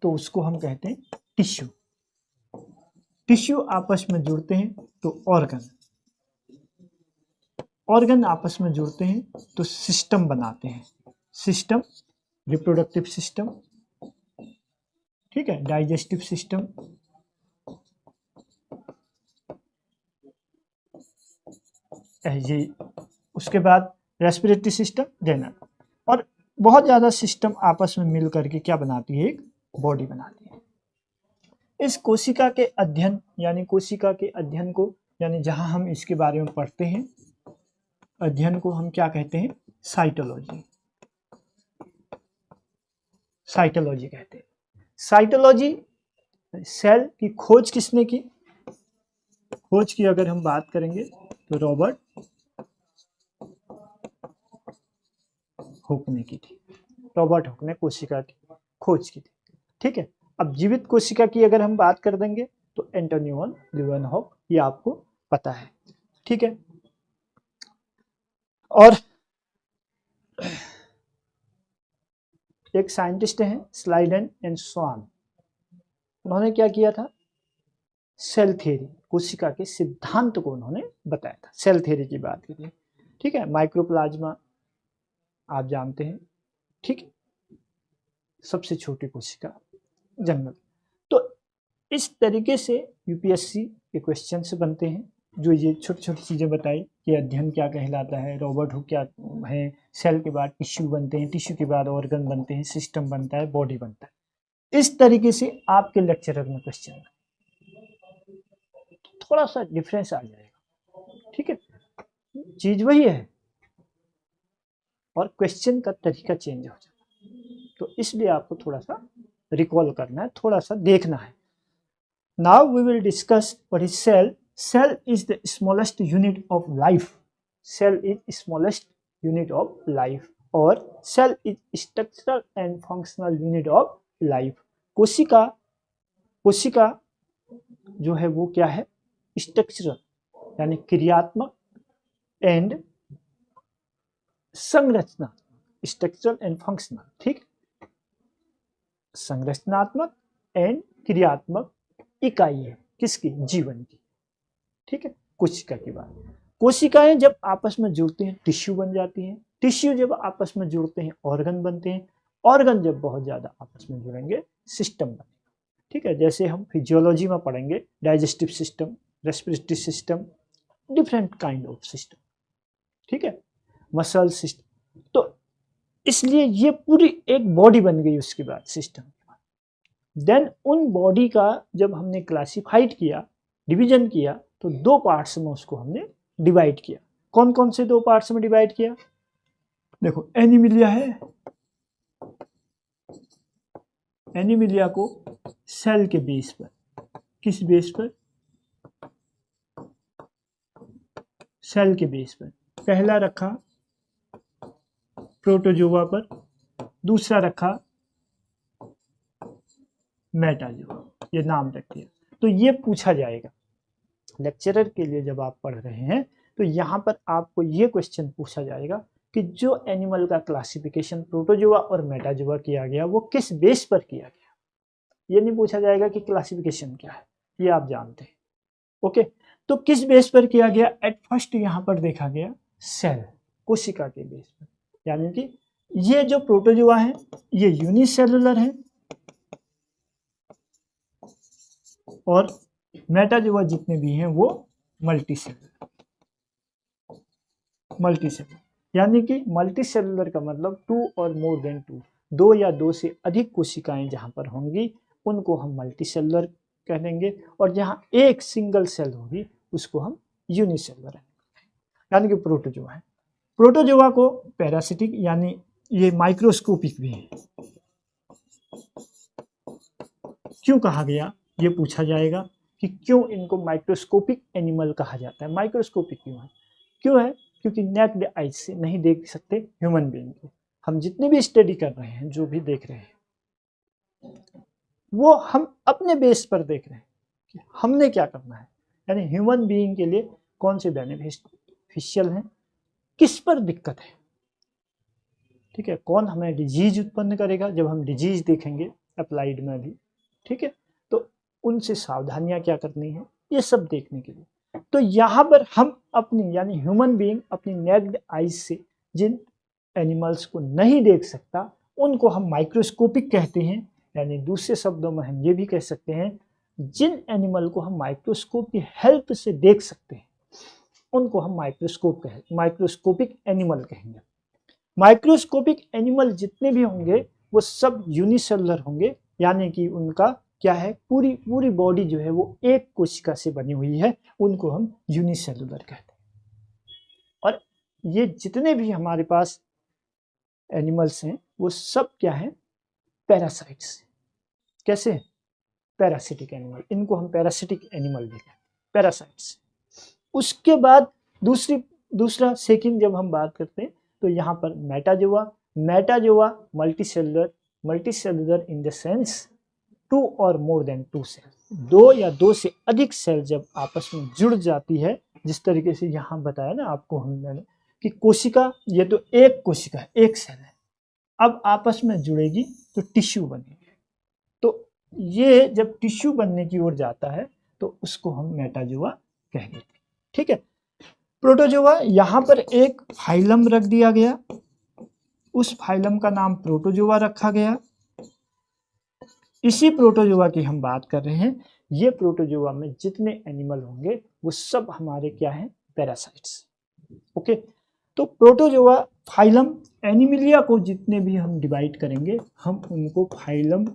तो उसको हम कहते हैं टिश्यू। टिश्यू आपस में जुड़ते हैं तो ऑर्गन, ऑर्गन आपस में जुड़ते हैं तो सिस्टम बनाते हैं। सिस्टम, रिप्रोडक्टिव सिस्टम, ठीक है, डाइजेस्टिव सिस्टम, ये उसके बाद रेस्पिरेटरी सिस्टम, रेनल, और बहुत ज़्यादा सिस्टम आपस में मिल करके क्या बनाती है, एक बॉडी बनाती है। इस कोशिका के अध्ययन यानी कोशिका के अध्ययन को, यानी जहां हम इसके बारे में पढ़ते हैं, अध्ययन को हम क्या कहते हैं, साइटोलॉजी। साइटोलॉजी कहते हैं। साइटोलॉजी, सेल की खोज किसने की? खोज की अगर हम बात करेंगे तो रॉबर्ट हुक ने की थी। रॉबर्ट हुक ने कोशिका की खोज की थी, ठीक है। अब जीवित कोशिका की अगर हम बात कर देंगे तो एंटोनी वॉन लीeuwenhoek, ये आपको पता है, ठीक है। और एक साइंटिस्ट हैं स्लाइडेन एंड स्वान, उन्होंने क्या किया था, सेल थ्योरी, कोशिका के सिद्धांत को उन्होंने बताया था। सेल थ्योरी की बात करिए, ठीक है। माइक्रोप्लाज्मा आप जानते हैं, ठीक है, सबसे छोटी कोशिका जंगल। तो इस तरीके से यूपीएससी के क्वेश्चन से बनते हैं, जो ये छोटी छोटी चीज़ें बताई कि अध्ययन क्या कहलाता है, रॉबर्ट हुक क्या है, सेल के बाद टिश्यू बनते हैं, टिश्यू के बाद ऑर्गन बनते हैं, सिस्टम बनता है, बॉडी बनता है। इस तरीके से आपके लेक्चरर में क्वेश्चन थोड़ा सा डिफरेंस आ जाएगा, ठीक है। चीज वही है और क्वेश्चन का तरीका चेंज हो जाएगा, तो इसलिए आपको थोड़ा सा रिकॉल करना है, थोड़ा सा देखना है। Now we will discuss what is cell. Cell is the smallest unit of life. Cell is smallest unit of life, or cell is structural and functional unit of life. कोशिका, कोशिका जो है वो क्या है, स्ट्रक्चरल यानी क्रियात्मक एंड संरचना, स्ट्रक्चरल एंड फंक्शनल, ठीक, संरचनात्मक एंड क्रियात्मक इकाई है किसकी, जीवन की, ठीक है। कोशिका की बात, कोशिकाएं जब आपस में जुड़ती हैं टिश्यू बन जाती हैं, टिश्यू जब आपस में जुड़ते हैं ऑर्गन बनते हैं, ऑर्गन जब बहुत ज्यादा आपस में जुड़ेंगे सिस्टम बनेगा, ठीक है। जैसे हम फिजियोलॉजी में पढ़ेंगे digestive system, respiratory system, different kind of system, ठीक है, मसल सिस्टम। तो इसलिए ये पूरी एक बॉडी बन गई उसके बाद सिस्टम। देन उन बॉडी का जब हमने क्लासिफाइड किया, डिवीजन किया, तो दो पार्ट्स में उसको हमने डिवाइड किया। कौन कौन से दो पार्ट्स में डिवाइड किया, देखो एनिमिलिया है, एनिमिलिया को सेल के बेस पर, किस बेस पर, सेल के बेस पर, पहला रखा प्रोटोजोआ पर, दूसरा रखा मेटाजोआ, ये नाम रख दिया। तो ये पूछा जाएगा लेक्चरर के लिए, जब आप पढ़ रहे हैं तो यहाँ पर आपको ये क्वेश्चन पूछा जाएगा कि जो एनिमल का क्लासिफिकेशन प्रोटोजोआ और मेटाजोआ किया गया वो किस बेस पर किया गया। ये नहीं पूछा जाएगा कि क्लासिफिकेशन क्या है, ये आप जानते हैं, ओके। तो किस बेस पर किया गया, एट फर्स्ट यहाँ पर देखा गया सेल, कोशिका के बेस पर, यानी कि ये जो प्रोटोजोआ है ये यूनिसेलुलर है और मेटाजोआ जितने भी हैं वो मल्टीसेलुलर, मल्टीसेलुलर यानी कि मल्टीसेलुलर का मतलब टू और मोर देन टू, दो या दो से अधिक कोशिकाएं जहां पर होंगी उनको हम मल्टीसेलुलर कह देंगे, और जहां एक सिंगल सेल होगी उसको हम यूनिसेलुलर यानी कि प्रोटोजोआ है। प्रोटोजोआ को पैरासिटिक यानी ये माइक्रोस्कोपिक भी है, क्यों कहा गया ये पूछा जाएगा कि क्यों इनको माइक्रोस्कोपिक एनिमल कहा जाता है, माइक्रोस्कोपिक क्यों है, क्योंकि नेक्ड आइज से नहीं देख सकते ह्यूमन बीइंग को। हम जितनी भी स्टडी कर रहे हैं, जो भी देख रहे हैं, वो हम अपने बेस पर देख रहे हैं कि हमने क्या करना है, यानी ह्यूमन बीइंग के लिए कौन से बेनिफिशियल हैं, किस पर दिक्कत है, ठीक है, कौन हमें डिजीज उत्पन्न करेगा। जब हम डिजीज देखेंगे अप्लाइड में भी, ठीक है। तो उनसे सावधानियां क्या करनी है, ये सब देखने के लिए। तो यहाँ पर हम अपनी यानी ह्यूमन बीइंग अपनी नेक्ड आईज से जिन एनिमल्स को नहीं देख सकता उनको हम माइक्रोस्कोपिक कहते हैं, यानी दूसरे शब्दों में हम ये भी कह सकते हैं जिन एनिमल को हम माइक्रोस्कोप की हेल्प से देख सकते हैं उनको हम माइक्रोस्कोपिक एनिमल कहेंगे। माइक्रोस्कोपिक एनिमल जितने भी होंगे वो सब यूनिसेलुलर होंगे, यानी कि उनका क्या है, पूरी पूरी बॉडी जो है वो एक कोशिका से बनी हुई है, उनको हम यूनिसेलुलर कहते हैं। और ये जितने भी हमारे पास एनिमल्स हैं वो सब क्या है, पैरासाइट्स। कैसे, पैरासिटिक एनिमल, इनको हम पैरासिटिक एनिमल भी कहते हैं, पैरासाइट्स। उसके बाद दूसरा सेकंड जब हम बात करते हैं तो यहाँ पर Metazoa multicellular in the sense 2 और मोर देन 2 सेल, 2 या 2 से अधिक सेल जब आपस में जुड़ जाती है, जिस तरीके से यहाँ बताया ना आपको हमने कि कोशिका, ये तो एक कोशिका है, एक सेल है, अब आपस में जुड़ेगी तो टिश्यू बनेगी। तो ये जब टिश्यू बनने की ओर जाता है तो उसको हम मेटाजोआ कहेंगे, ठीक है। प्रोटोजोआ, यहाँ पर एक फाइलम रख दिया गया, उस फाइलम का नाम प्रोटोजोआ रखा गया। इसी प्रोटोजोआ की हम बात कर रहे हैं। ये प्रोटोजोआ में जितने एनिमल होंगे वो सब हमारे क्या हैं, पैरासाइट्स। ओके, तो प्रोटोजोआ फाइलम एनिमिलिया को जितने भी हम डिवाइड करेंगे हम उनको फाइलम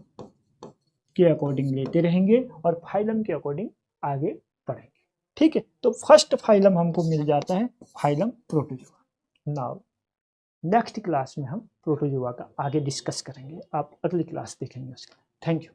के अकॉर्डिंग लेते रहेंगे और फाइलम के अकॉर्डिंग आगे बढ़ेंगे, ठीक है। तो फर्स्ट फाइलम हमको मिल जाता है phylum protozoa. Now next class में हम प्रोटोजोआ का आगे डिस्कस करेंगे, आप अगली क्लास देखेंगे उसका। Thank you.